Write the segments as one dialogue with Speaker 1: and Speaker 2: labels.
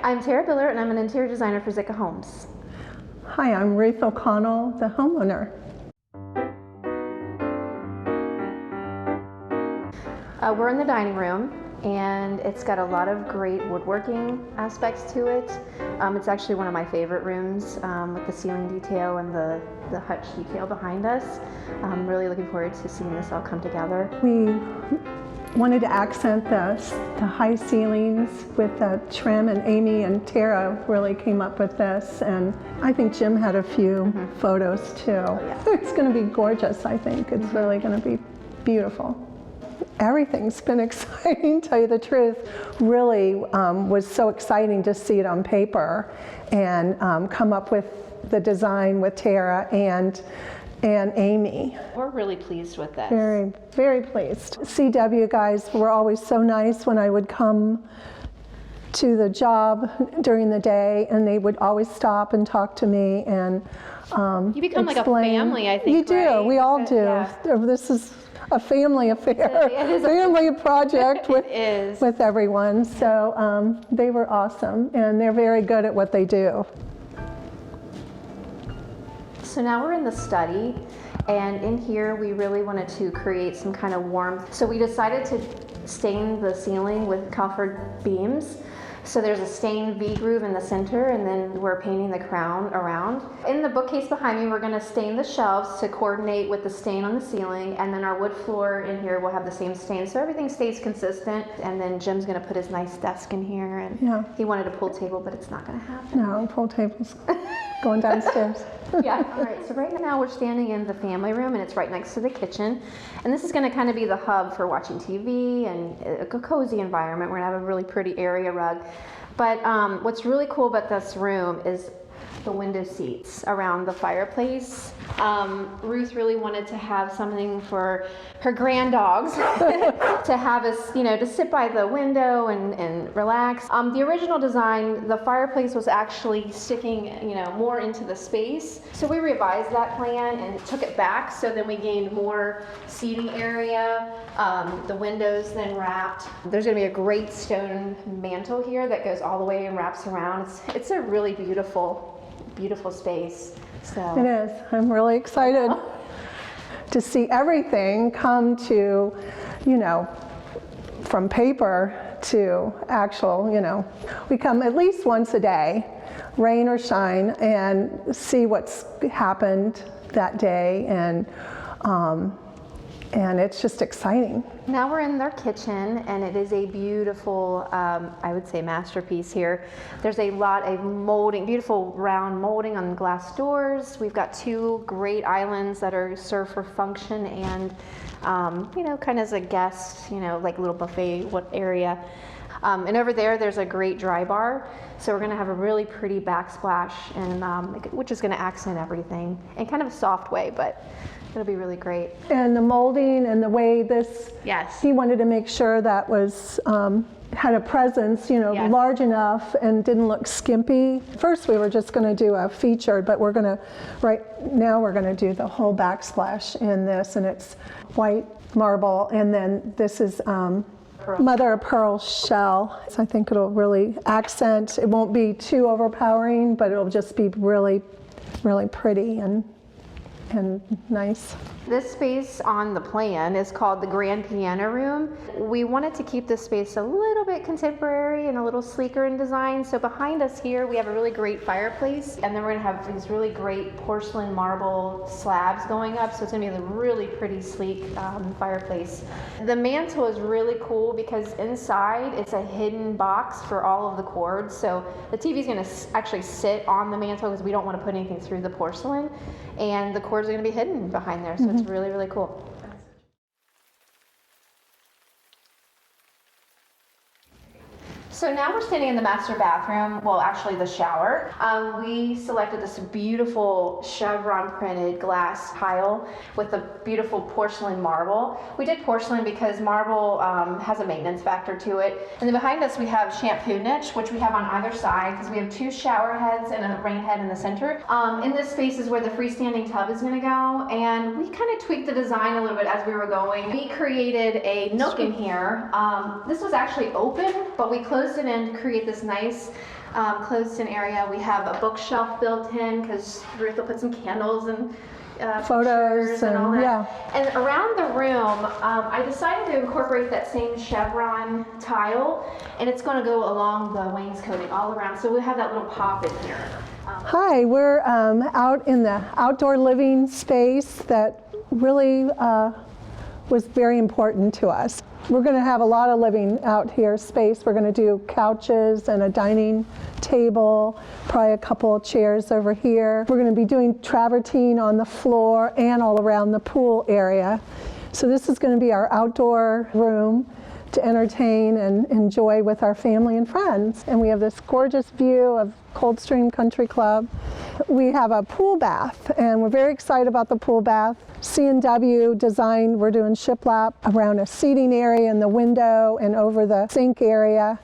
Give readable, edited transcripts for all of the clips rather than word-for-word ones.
Speaker 1: I'm Tara Biller, and I'm an interior designer for Zicka Homes.
Speaker 2: Hi, I'm Ruth O'Connell, the homeowner.
Speaker 1: We're in the dining room, and it's got a lot of great woodworking aspects to it. It's actually one of my favorite rooms with the ceiling detail and the hutch detail behind us. I'm really looking forward to seeing this all come together.
Speaker 2: We wanted to accent the high ceilings with the trim, and Amy and Tara really came up with this, and I think Jim had a few photos too.
Speaker 1: Oh, yeah.
Speaker 2: It's going to be gorgeous, I think. It's really going to be beautiful. Everything's been exciting, to tell you the truth. Really was so exciting to see it on paper and come up with the design with Tara and Amy.
Speaker 1: We're really pleased with this.
Speaker 2: Very, very pleased. CW guys were always so nice when I would come to the job during the day, and they would always stop and talk to me and
Speaker 1: you become
Speaker 2: explain.
Speaker 1: like a family, I think.
Speaker 2: You do.
Speaker 1: Right?
Speaker 2: We all do.
Speaker 1: Yeah.
Speaker 2: This is a family affair.
Speaker 1: It is
Speaker 2: family project with everyone. So they were awesome, and they're very good at what they do.
Speaker 1: So now we're in the study, and in here we really wanted to create some kind of warmth. So we decided to stain the ceiling with coffered beams. So there's a stained V groove in the center, and then we're painting the crown around. In the bookcase behind me, we're going to stain the shelves to coordinate with the stain on the ceiling, and then our wood floor in here will have the same stain, so everything stays consistent. And then Jim's going to put his nice desk in here, and he wanted a pool table, but it's not going to happen.
Speaker 2: No, pool table's going downstairs.
Speaker 1: Yeah, all right, so right now we're standing in the family room, and it's right next to the kitchen. And this is going to kind of be the hub for watching TV and a cozy environment. We're going to have a really pretty area rug. But what's really cool about this room is the window seats around the fireplace. Ruth really wanted to have something for her grand dogs to have us, to sit by the window and relax. The original design, the fireplace was actually sticking, more into the space. So we revised that plan and took it back, so then we gained more seating area. The windows then wrapped. There's going to be a great stone mantle here that goes all the way and wraps around. It's a really beautiful space. So
Speaker 2: it is. I'm really excited to see everything come to, from paper to actual, we come at least once a day, rain or shine, and see what's happened that day, and it's just exciting.
Speaker 1: Now we're in their kitchen, and it is a beautiful, I would say, masterpiece here. There's a lot of molding, beautiful round molding on glass doors. We've got two great islands that are served for function and, kind of as a guest, like a little buffet area. And over there's a great dry bar. So we're going to have a really pretty backsplash, and which is going to accent everything in kind of a soft way, but it'll be really great.
Speaker 2: And the molding and the way he wanted to make sure that was had a presence, large enough and didn't look skimpy. First we were just going to do a featured, but right now we're going to do the whole backsplash in this, and it's white marble, and then this is mother of pearl shell. So I think it'll really accent. It won't be too overpowering, but it'll just be really, really pretty and nice.
Speaker 1: This space on the plan is called the Grand Piano Room. We wanted to keep this space a little bit contemporary and a little sleeker in design. So behind us here, we have a really great fireplace, and then we're gonna have these really great porcelain marble slabs going up. So it's gonna be a really pretty, sleek fireplace. The mantle is really cool because inside it's a hidden box for all of the cords. So the TV is gonna actually sit on the mantle because we don't want to put anything through the porcelain, and the cords are gonna be hidden behind there. So it's really, really cool. So now we're standing in the master bathroom, well actually the shower. We selected this beautiful chevron printed glass tile with a beautiful porcelain marble. We did porcelain because marble has a maintenance factor to it. And then behind us we have shampoo niche, which we have on either side because we have two shower heads and a rain head in the center. In this space is where the freestanding tub is going to go, and we kind of tweaked the design a little bit as we were going. We created a nook in here. This was actually open, but we closed it in to create this nice closed-in area. We have a bookshelf built in because Ruth will put some candles and
Speaker 2: photos
Speaker 1: and all that.
Speaker 2: Yeah.
Speaker 1: And around the room, I decided to incorporate that same chevron tile, and it's going to go along the wainscoting all around. So we have that little pop in here.
Speaker 2: Hi, we're out in the outdoor living space that really was very important to us. We're going to have a lot of living out here space. We're going to do couches and a dining table, probably a couple of chairs over here. We're going to be doing travertine on the floor and all around the pool area. So this is going to be our outdoor room to entertain and enjoy with our family and friends. And we have this gorgeous view of Coldstream Country Club. We have a pool bath, and we're very excited about the pool bath. C&W designed, we're doing shiplap around a seating area in the window and over the sink area.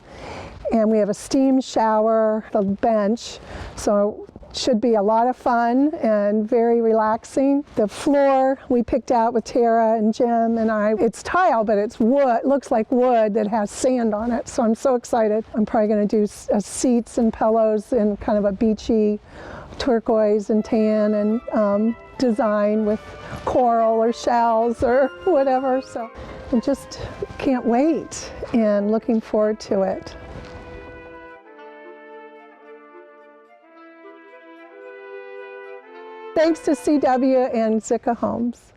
Speaker 2: And we have a steam shower, a bench, so it should be a lot of fun and very relaxing. The floor we picked out with Tara and Jim and I. It's tile, but it's wood. It looks like wood that has sand on it, so I'm so excited. I'm probably going to do seats and pillows in kind of a beachy turquoise and tan and design with coral or shells or whatever. So I just can't wait and looking forward to it. Thanks to CW and Zicka Homes.